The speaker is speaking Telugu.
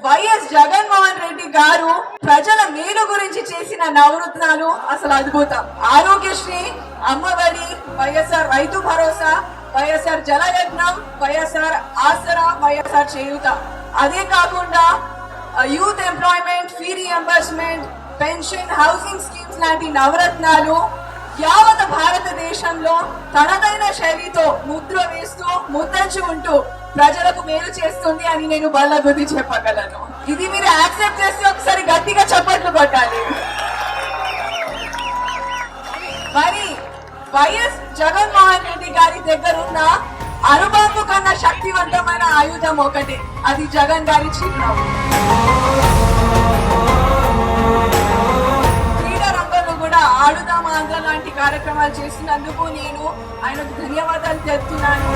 వైఎస్ జగన్మోహన్ రెడ్డి గారు ప్రజల మేలు గురించి చేసిన నవరత్నాలు అసలు అద్భుతం. ఆరోగ్యశ్రీ, అమ్మఒడి, వైఎస్ఆర్ రైతు భరోసా, వైఎస్ఆర్ జలయజ్ఞం, వైఎస్ఆర్ ఆసరా, వైఎస్ఆర్ చేయూత. అదే కాకుండా youth employment, fee reimbursement, pension, housing schemes లాంటి నవరత్నాలు యావత్ భారతదేశంలో తనదైన శైలితో ముద్ర వేస్తూ ముద్దంచి ఉంటూ ప్రజలకు మేలు చేస్తుంది అని నేను బల్లగుద్ది చెప్పగలను. ఇది మీరు యాక్సెప్ట్ చేస్తే ఒకసారి గట్టిగా చప్పట్లు కొట్టాలి. మరి వైఎస్ జగన్మోహన్ రెడ్డి గారి దగ్గర ఉన్న అనుభవం కన్నా శక్తివంతమైన ఆయుధం ఒకటి, అది జగన్ గారి చిరునవ్వు. క్రీడా రంగంలో కూడా ఆడుదాం ఆంధ్ర లాంటి కార్యక్రమాలు చేసినందుకు నేను ఆయనకు ధన్యవాదాలు చెప్తున్నాను.